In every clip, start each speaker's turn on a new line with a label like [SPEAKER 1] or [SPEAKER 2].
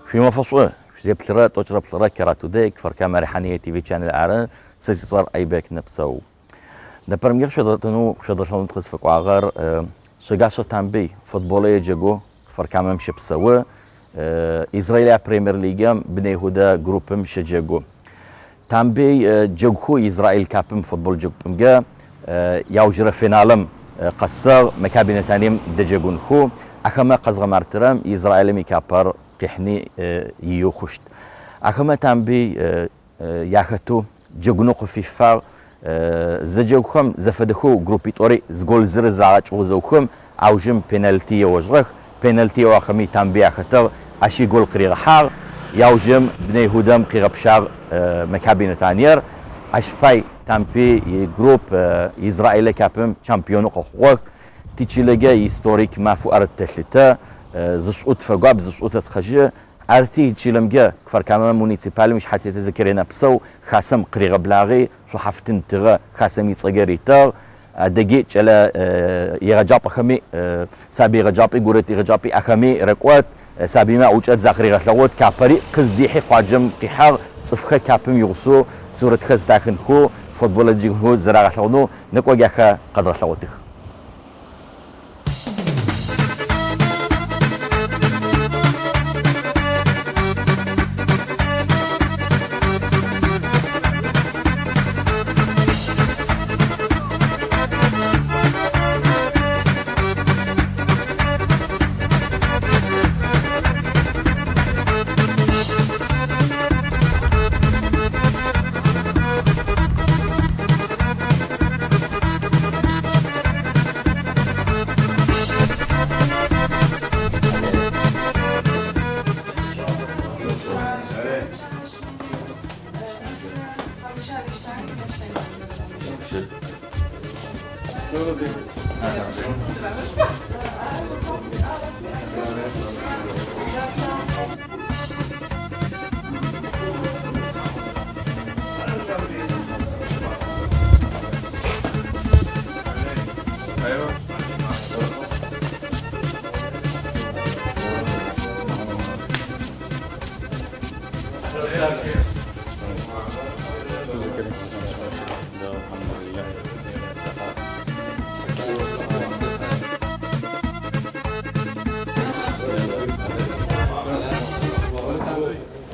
[SPEAKER 1] في مفصول زي بثرات وجرب بثرات كراتو ديك فركامة ريحانية تي في شانل عرن سيصير أي باك نبسو نبرم شدرتنو شدرتنو نتخص في قاغر شجاعة تنبي فوتبولية جوجو فركامة مش بسوا إسرائيل بريمير ليجا بني هدا جروب مش جوجو تنبي جوجو إسرائيل كابم فوتبول جوجو جا يوجر فينالم قصر مكابين تانيم دجاجون خو أخما قزغ مرترم إسرائيل ميكابر قحني يو خشت أخما تنبي ياختو جوجنوق في فار زجوخم زفدخو جروبيتوري زغول زرزاج وزوخم عوجم بينالتي وجغخ بينالتي واخمي تنبي أختر أشي جول قريغ حار يوجم بني هدم قريغ بشار مكابين تانير أشباي تنبي جروب إسرائيل كابم شامبيون قخوخ تيجيلجا هيستوريك ما فو أرد تشلتا زسقط فقاب زسقط تخجى أرتي تشيلمجا كفر كمان مونيسيبال مش حتى تذكرنا بسو خاسم قريغ بلاغي صحفتن تغا خاسم يتصغري تغ دقيت على يرجاب خمي سابي رجابي قرتي رجابي أخمي ركوات سابي ما وجد زاخري غسلوت كابري قصدي حق واجم قحار صفخه كابم يغسو صورة خز داخل خو فوتبول الجمهور زرع غسلونو نقوى جاخا قدر غسلوتك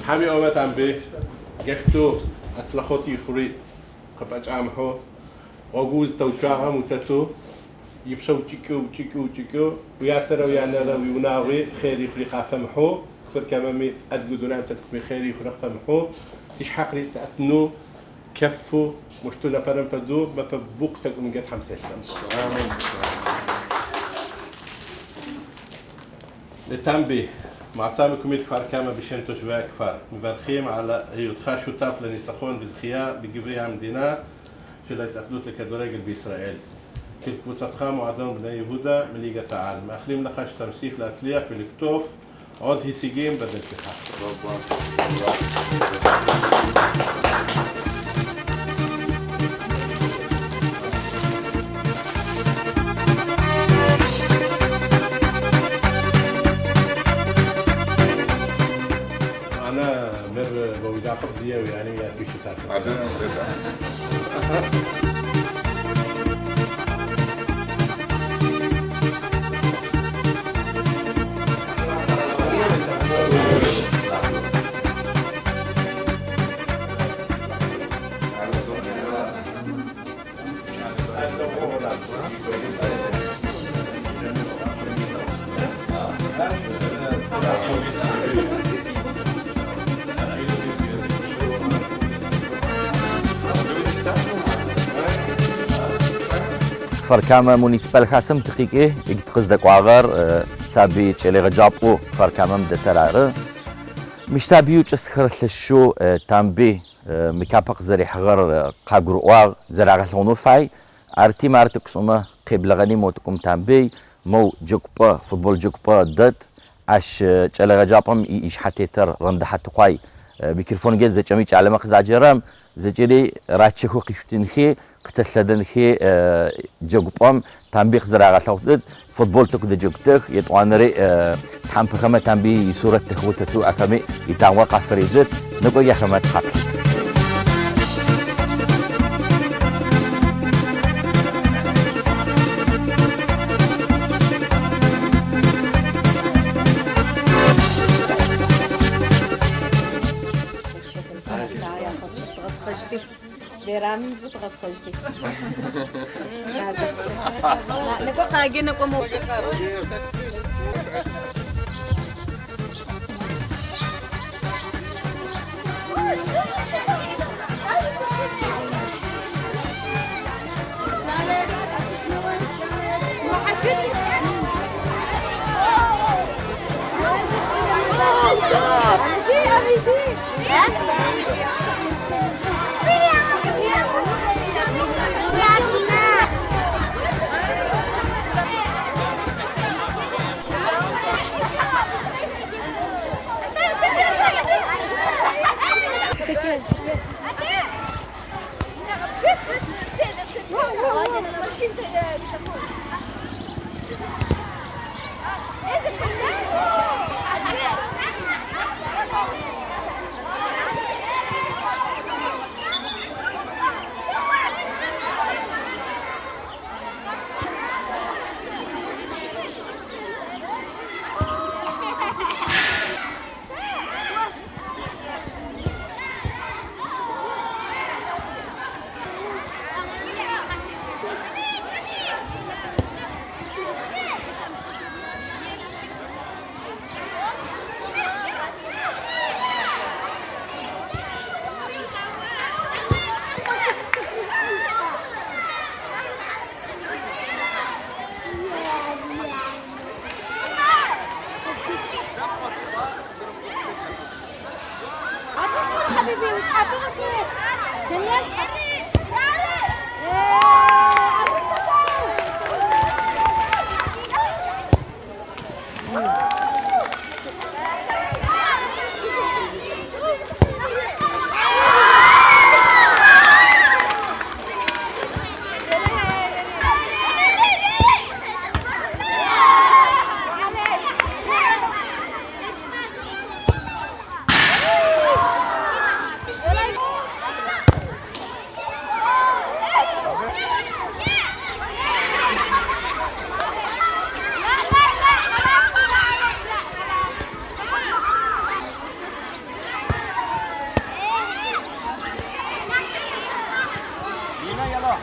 [SPEAKER 2] حامي أومات عم به جفتو أتلخوتي خري قبأج عامحو وجوز توشاها متتو يبسو تيكو وياترا ويعنرا ويناوي خيري خري خافمحو فركمامي أدقدونا تتكمي خيري خري خافمحو إيش حقري تأتنو كفو مشتونا برم فدو ما فبوقتك من جد حمسة لتنبي مع تامي كوميت كفار كاما بشين تشبه كفار مبارخيم على يدخل شوتاف لنيتخون بالخيا بجبريها مدينة شلة تأخذوت لكدوريجل بإسرائيل كل قوة خام وعدم بني يهودا من ليجا تعال مأخلين لخش تمسيف لأسلية في الكتوف عود هيسيجين بدل التحاق يعقب دياوي يعني ياتي شتات
[SPEAKER 1] فركامة مونيسيبال خاسم تقيقه يقتقزدك وعغر سابي تشيلي غجابو فركامة مدترار مش سابيو تسخر الشو تامبي مكابق زري حغر قاقر واغ زرع غسونو فاي ارتي مارتك سوما قبل غني موتكم تامبي مو جوكبا فوتبول جوكبا دات اش تشيلي غجابم ايش حتيتر رند حتى قاي بيكرفون جز زجمي على مخزاجرام زجري راتشخو قيفتنخي قتلدنخي جوقبام تنبيخ زراعة صوتت فوتبول تك دجوكتك يتوانري تحمل خمة تنبي صورة تخوتتو أكمي يتوقع فريجت نقول يا خمة حبس
[SPEAKER 3] برامج بتغط خجدي نكو قاقي نكو مو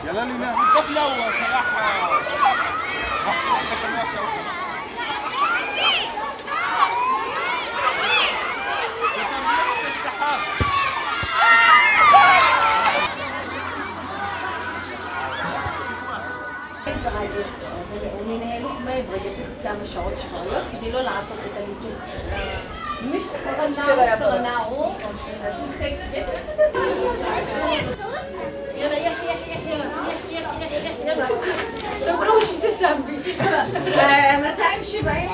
[SPEAKER 4] يلا لينا بالطبلة وصراحة محصول كمان
[SPEAKER 3] ما يبغى كم شغل شوية كدي له العصر التليتو مش استغناه يلا يحيى يلا دبروا وش ستة بي ما تعمشي بعين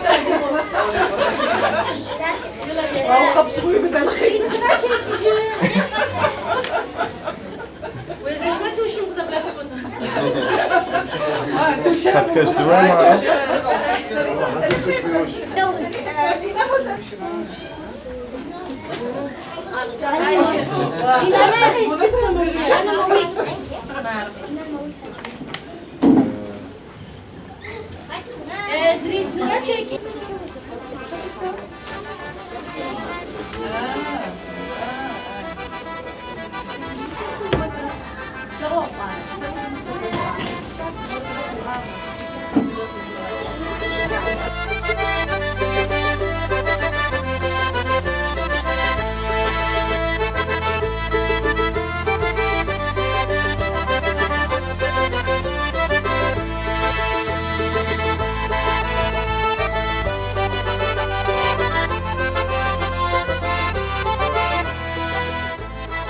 [SPEAKER 3] يلا خبز خوي بدل الخيس وإذا شمتوا شو مزبلتكم
[SPEAKER 4] هتكش دوما
[SPEAKER 3] زريت زرا تشيكي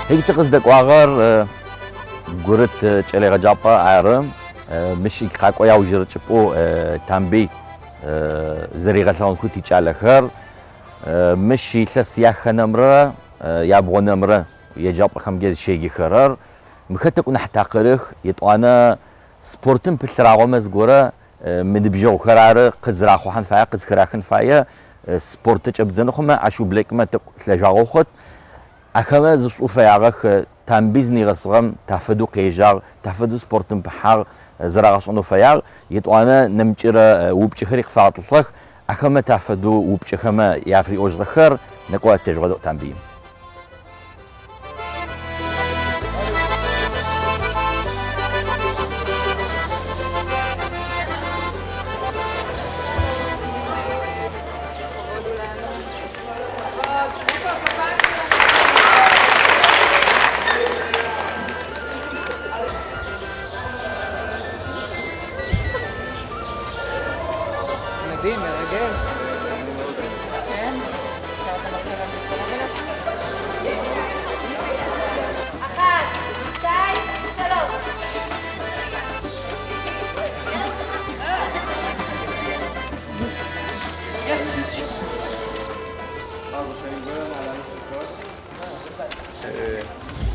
[SPEAKER 1] هيك تقصدك واغر قرت تشلي غجابا عارم مش يقاقو ياو جرچقو تامبي زري غسان كوتي تشاله خر مش يلس يا خنمره يا بغو نمره يجاب خمجز شيغي خرر مختكون حتى قرخ يطوانا سبورتن بسراغو مزغوره من بيجو خرار قزرا خوحن فايا قز خراخن فايا سبورت تجبزن خما عشو بليك ما تلاجاغو خد أكما زوسو فاياغخ تنبيزني غصغم تفدو قيجاغ تفدو سبورت بحار زراغش انو فاياغ يتوانا نمجر وبجخريق فاطلخ أكما تفدو وبجخما يافري اوجغخر نقوى تجغدو تنبيم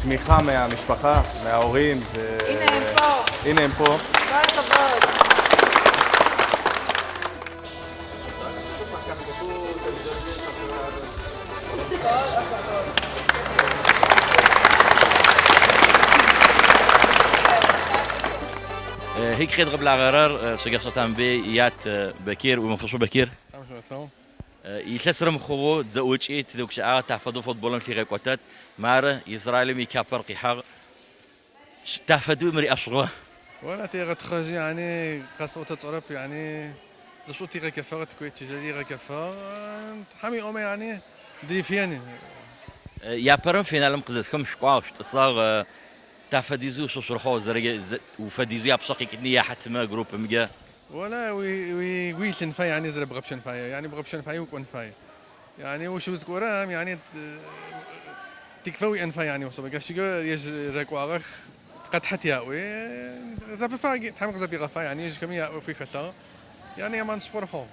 [SPEAKER 4] תמיכה מהמשפחה, מההורים.
[SPEAKER 3] הנה הם פה.
[SPEAKER 4] הנה הם פה.
[SPEAKER 3] כל הכבוד.
[SPEAKER 1] هيك خير قبل عرار شجع تنبي يات بكير ومفروشو بكير يسلسر مخو تزوجي تدوك شعار تحفظوا فوتبولن في غيقوتات مار إسرائيل ميكابر قحار تحفظوا مري أشغوا
[SPEAKER 5] ولا تيغا تخرج يعني قصوة تتعرب يعني زشو تيغا كفار تكوي تجري غا كفار حمي أمي يعني ديفياني
[SPEAKER 1] يا برم فينال مقززكم شقاوش تصاغ تفديزو شو شرحو زرق وفديزو يبشقي كنية حتى ما جروب مجا
[SPEAKER 5] ولا وي تنفاي يعني زر بغبشن فاي يعني بغبشن فاي وكون فاي يعني وشو زكورام يعني تكفوي انفاي يعني وصل بقى شيء يج ركواغ قد حتى ياوي زاب فاي تحمق زاب يغفا يعني يج كمية وفي خطا يعني ما نسبور خو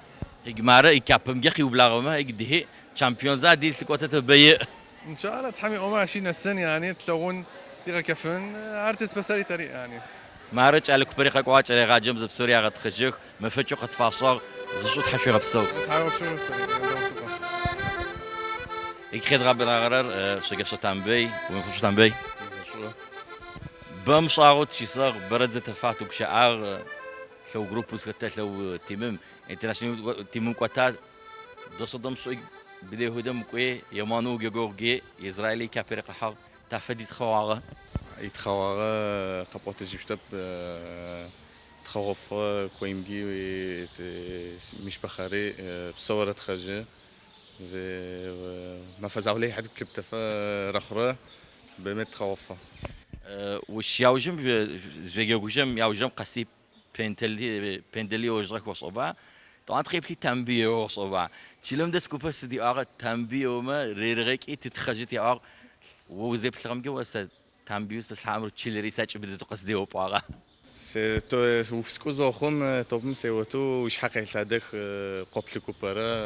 [SPEAKER 1] إجمارة إكابم جخي وبلاغما إجده شامبيونز دي سكوتة تبيع
[SPEAKER 5] ان شاء الله تحمي أمه 20 السنة يعني تلون تيغا كفن ارتس بسري طريق يعني
[SPEAKER 1] مارج على كبريقة قواج على غاجم زب سوريا غد خجيخ ما فتشو قد فاصاغ زشوت حشي غبسو
[SPEAKER 5] تعرف شو
[SPEAKER 1] يخيد غاب الغرر شجع تنبي ومفروشو تنبي بمشاغوت شيصاغ برد زتفاتو بشعار لو جروبوس كتا لو تيمم انترناشونال تيمم كوتا دوسودم شو بدي هدم كوي يمانو جوجي إسرائيلي كابريقة حق تفدي تخواغه
[SPEAKER 4] يتخوار قبوت جبتب تخوف كويمجي مش بخاري بصورة خرجة وما فزعوا لي حد كلب تفا رخرة بمت تخوفه
[SPEAKER 1] وش يوجم زوجم يوجم قصيب بندلي وجرك وصبع طبعا تخيب لي تنبيه وصبع شلون دس كوباس دي أغا تنبيه وما ريرغيك تتخجت يا أغا وزيب لغم جواسة تنبيوس تسحامر تشيل ريساتش بدي تقصدي وباغا
[SPEAKER 4] تو وفسكو زوخم توبم سيوتو وش حقي لادخ قبل كوبارا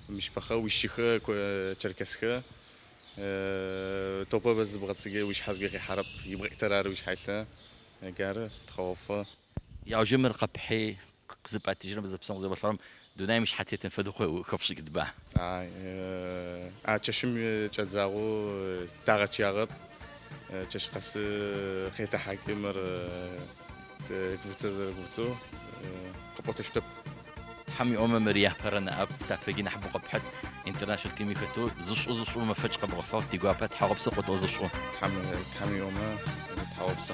[SPEAKER 4] ومش بخا وشيخه تشركسخه توبا بس بغات سجي وش حاجه حرب يبغى ترار وش حيله قار تخوف
[SPEAKER 1] يا جمر قبحي قزب تجربه زبسون زي بصرم دوناي مش حتى تنفذوا خفش كتباه
[SPEAKER 4] تشم تزاغو تاغت ياغب تشقس خيتا حاكمر كفتو قبوت شتب
[SPEAKER 1] حمي مريح برنا أب تفرجين حبوا قبحت انترناشونال تيمي كتو زش ما فج قبل غفاو تيجوابات حرب سقط وزشوا
[SPEAKER 4] حمي تحاول بس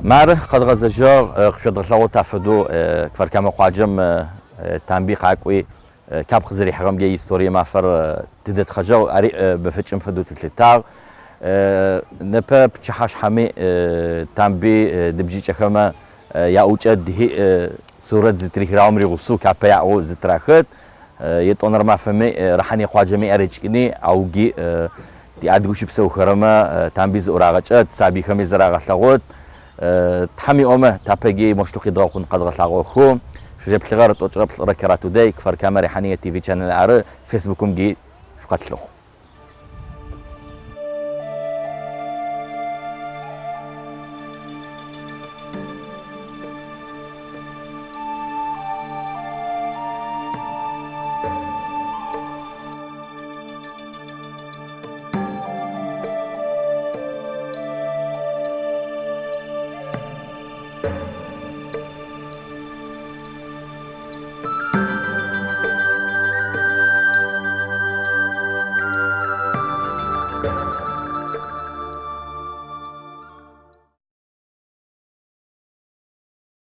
[SPEAKER 1] مار قد غزجار خشد غساو تفدو كفر كما خواجم تنبيق عقوي كاب خزري حرام جاي هستوريا مافر تدت خجاو اري بفتشم فدو تتلتاغ نبا بتشحاش حمي تنبي دبجي چخما يا اوچ دي صورة زتريك راومري غسو كابا يعو زتراخت يتونر ما فمي رحاني خواجمي اريچكني اوغي دي ادغوش بسو خرما تنبي زوراغچت سابي خمي زراغ لغوت تحمي أمه تابجي مشتوقي دراخون قد غسلاغو خو شجاب صغار توجرب صغار كراتو داي كفر كاميرا حنية تي في channel عرا فيسبوكم جي قتلو